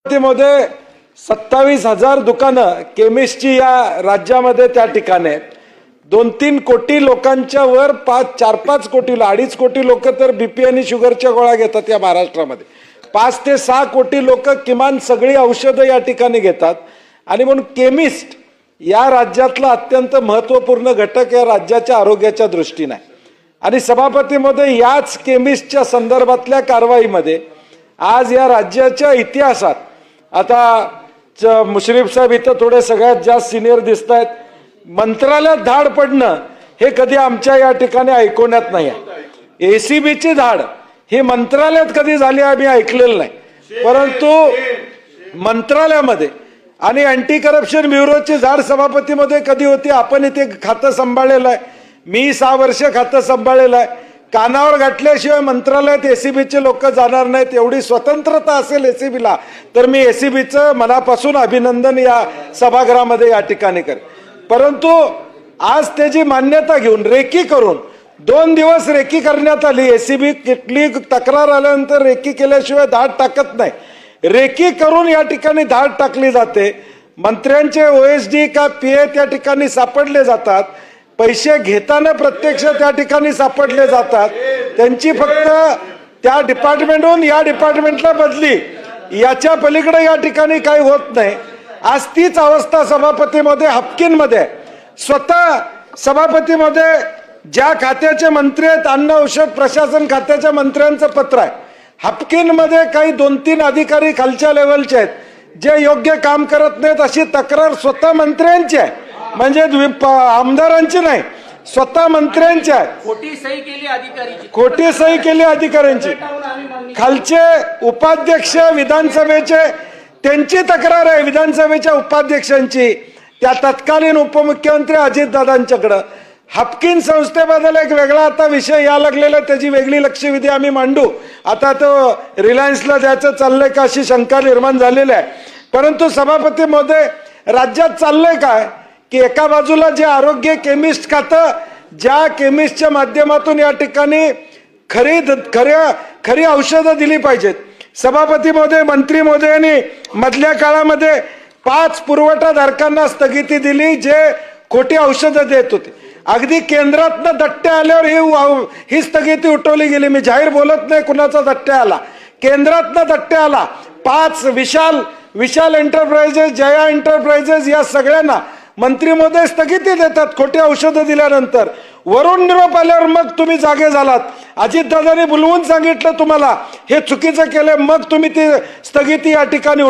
मध्ये 27,000 दुकानं केमिस्टची या राज्यामध्ये त्या ठिकाणी आहेत. 2-3 कोटी लोकांच्या वर 4-5 कोटी 2.5 कोटी लोक तर बीपी आणि शुगरच्या गोळ्या घेतात या महाराष्ट्रामध्ये. 5 ते 6 कोटी लोक किमान सगळी औषधं या ठिकाणी घेतात. आणि म्हणून केमिस्ट या राज्यातला अत्यंत महत्त्वपूर्ण घटक या राज्याच्या आरोग्याच्या दृष्टीने आहे. आणि सभापती महोदय, याच केमिस्टच्या संदर्भातल्या कारवाईमध्ये आज या राज्याच्या इतिहासात आता मुश्रीफ साहेब इथं थोडे सगळ्यात जास्त सिनियर दिसत आहेत. मंत्रालयात धाड पडणं हे कधी आमच्या या ठिकाणी ऐकवण्यात नाही आहे. एसीबीची धाड ही मंत्रालयात कधी झाली आम्ही ऐकलेलं नाही, परंतु मंत्रालयामध्ये आणि अँटी करप्शन ब्युरोची धाड सभापतीमध्ये कधी होती. आपण इथे खातं सांभाळलेलं आहे, मी 6 वर्ष खातं सांभाळलेलं आहे. कानावर घातल्याशिवाय मंत्रालयात एसीबीचे लोक जाणार नाहीत. एवढी स्वतंत्रता असेल एसीबीला तर मी एसीबीचं मनापासून अभिनंदन या सभागृहामध्ये या ठिकाणी करेन. परंतु आज त्याची मान्यता घेऊन रेकी करून 2 दिवस रेकी करण्यात आली. एसीबी कुठली तक्रार आल्यानंतर रेकी केल्याशिवाय धाड टाकत नाही. रेकी करून या ठिकाणी धाड टाकली जाते. मंत्र्यांचे ओएसडी का पीए त्या ठिकाणी सापडले जातात. पैसे घेताना प्रत्यक्ष त्या ठिकाणी सापडले जातात. त्यांची फक्त त्या डिपार्टमेंटहून या डिपार्टमेंटला बदली, याच्या पलीकडे या ठिकाणी काही होत नाही. आज तीच अवस्था सभापतीमध्ये हापकिनमध्ये स्वतः सभापतीमध्ये ज्या खात्याचे मंत्री आहेत, अन्न औषध प्रशासन खात्याच्या मंत्र्यांचं पत्र आहे. हापकिनमध्ये काही 2-3 अधिकारी खालच्या लेवलचे आहेत जे योग्य काम करत नाहीत अशी तक्रार स्वतः मंत्र्यांची आहे. म्हणजे आमदारांची नाही, स्वतः मंत्र्यांची आहे. खोटी सही केली अधिकाऱ्यांची. खालचे उपाध्यक्ष विधानसभेचे त्यांची तक्रार आहे, विधानसभेच्या उपाध्यक्षांची त्या तत्कालीन उपमुख्यमंत्री अजितदादांच्याकडं. हापकिन संस्थेबद्दल एक वेगळा आता विषय या लागलेला, त्याची वेगळी लक्षवेधी आम्ही मांडू. आता तो रिलायन्सला द्यायचं चाललंय का अशी शंका निर्माण झालेली आहे. परंतु सभापती महोदय, राज्यात चाललंय काय की एका बाजूला जे आरोग्य केमिस्ट खातं, ज्या केमिस्टच्या माध्यमातून या ठिकाणी खरी औषधं दिली पाहिजेत. सभापती महोदय, मंत्री महोदयांनी मधल्या काळामध्ये 5 पुरवठाधारकांना स्थगिती दिली जे खोटी औषधं देत होते. अगदी केंद्रातनं दट्टे आल्यावर ही स्थगिती उठवली गेली. मी जाहीर बोलत नाही कुणाचा दट्टे आला, केंद्रातनं दट्टे आला. 5 विशाल एंटरप्राइजेस, जया एंटरप्राइजेस या सगळ्यांना मंत्री महोदय स्थगिती देतात खोटी औषधं दिल्यानंतर. वरून निरोप आल्यावर मग तुम्ही जागे झालात. अजितदादांनी बोलवून सांगितलं तुम्हाला हे चुकीचं केलं, मग तुम्ही ती स्थगिती या ठिकाणी